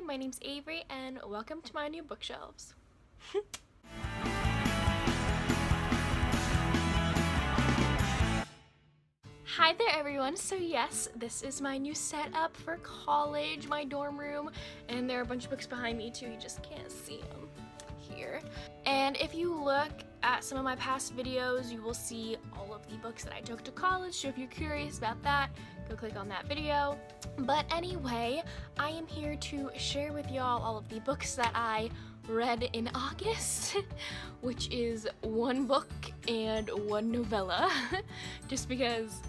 my name's Avery, and welcome to my new bookshelves. Hi there everyone, so yes, this is my new setup for college, my dorm room, and there are a bunch of books behind me too, you just can't see them here. And if you look at some of my past videos, you will see all of the books that I took to college, so if you're curious about that, go click on that video. But anyway, I am here to share with y'all all of the books that I read in August, which is one book and one novella, just because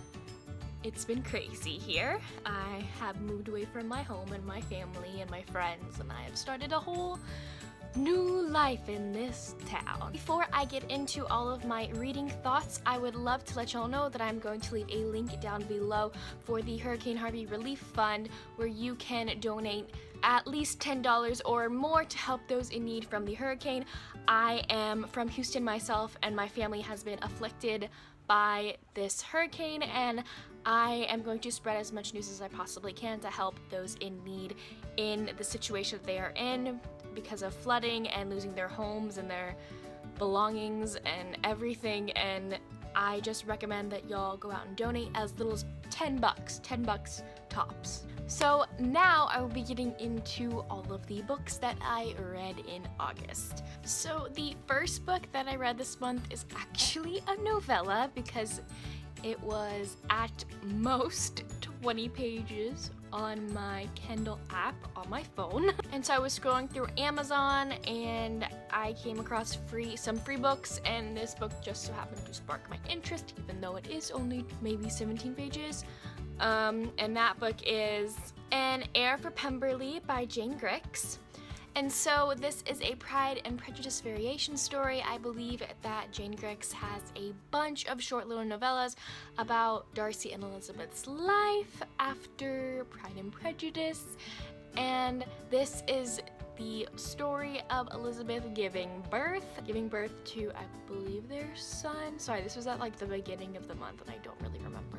it's been crazy here. I have moved away from my home and my family and my friends, and I have started a whole new life in this town. Before I get into all of my reading thoughts, I would love to let y'all know that I'm going to leave a link down below for the Hurricane Harvey Relief Fund, where you can donate at least $10 or more to help those in need from the hurricane. I am from Houston myself, and my family has been afflicted by this hurricane, and I am going to spread as much news as I possibly can to help those in need in the situation that they are in because of flooding and losing their homes and their belongings and everything. And I just recommend that y'all go out and donate as little as $10 tops. So now I will be getting into all of the books that I read in August. So the first book that I read this month is actually a novella because it was at most 20 pages on my Kindle app on my phone. And so I was scrolling through Amazon and I came across some free books, and this book just so happened to spark my interest, even though it is only maybe 17 pages. And that book is An Heir for Pemberley by Jane Grix. And so this is a Pride and Prejudice variation story. I believe that Jane Grix has a bunch of short little novellas about Darcy and Elizabeth's life after Pride and Prejudice. And this is the story of Elizabeth giving birth to, I believe, their son. Sorry, this was at like the beginning of the month and I don't really remember.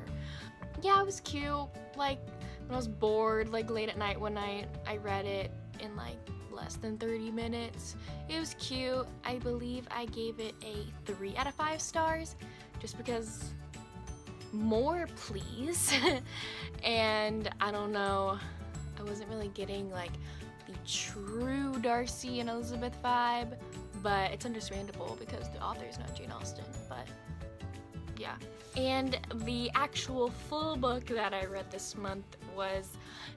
Yeah, it was cute. Like when I was bored, like late at night one night, I read it in like less than 30 minutes. It was cute. I believe I gave it a 3 out of 5 stars just because more please. And I don't know, I wasn't really getting like the true Darcy and Elizabeth vibe, but it's understandable because the author is not Jane Austen, but yeah. And the actual full book that I read this month was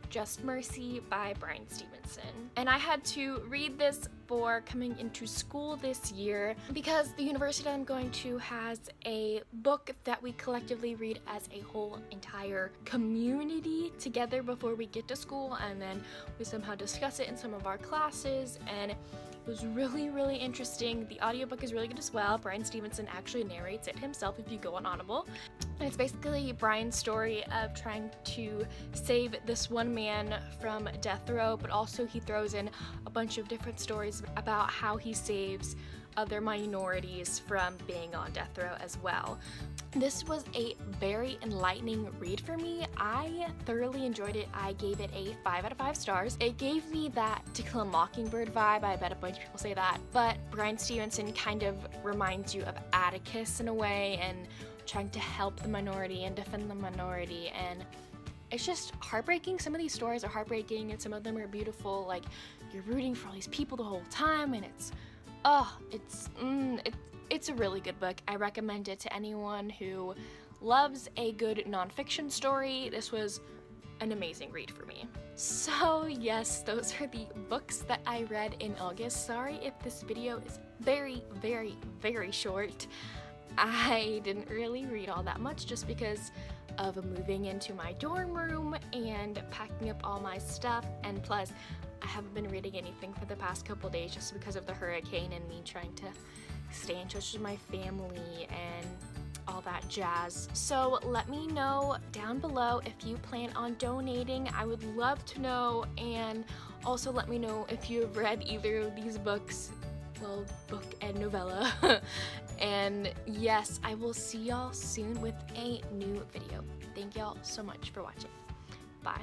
Just Mercy by Bryan Stevenson. And I had to read this for coming into school this year because the university that I'm going to has a book that we collectively read as a whole entire community together before we get to school, and then we somehow discuss it in some of our classes, and it was really, really interesting. The audiobook is really good as well. Bryan Stevenson actually narrates it himself if you go on Audible. And it's basically Bryan's story of trying to save this one man from death row, but also he throws in a bunch of different stories about how he saves other minorities from being on death row as well. This was a very enlightening read for me. I thoroughly enjoyed it. I gave it a 5 out of 5 stars. It gave me that To Kill a Mockingbird vibe. I bet a bunch of people say that, but Bryan Stevenson kind of reminds you of Atticus in a way, and trying to help the minority and defend the minority, and it's just heartbreaking. Some of these stories are heartbreaking and some of them are beautiful. Like, you're rooting for all these people the whole time, and it's a really good book. I recommend it to anyone who loves a good nonfiction story. This was an amazing read for me. So yes, those are the books that I read in August. Sorry if this video is very, very, very short. I didn't really read all that much just because of moving into my dorm room and packing up all my stuff, and plus I haven't been reading anything for the past couple days just because of the hurricane and me trying to stay in touch with my family and all that jazz. So let me know down below if you plan on donating. I would love to know, and also let me know if you have read either of these books, well, book and novella. And yes, I will see y'all soon with a new video. Thank y'all so much for watching. Bye.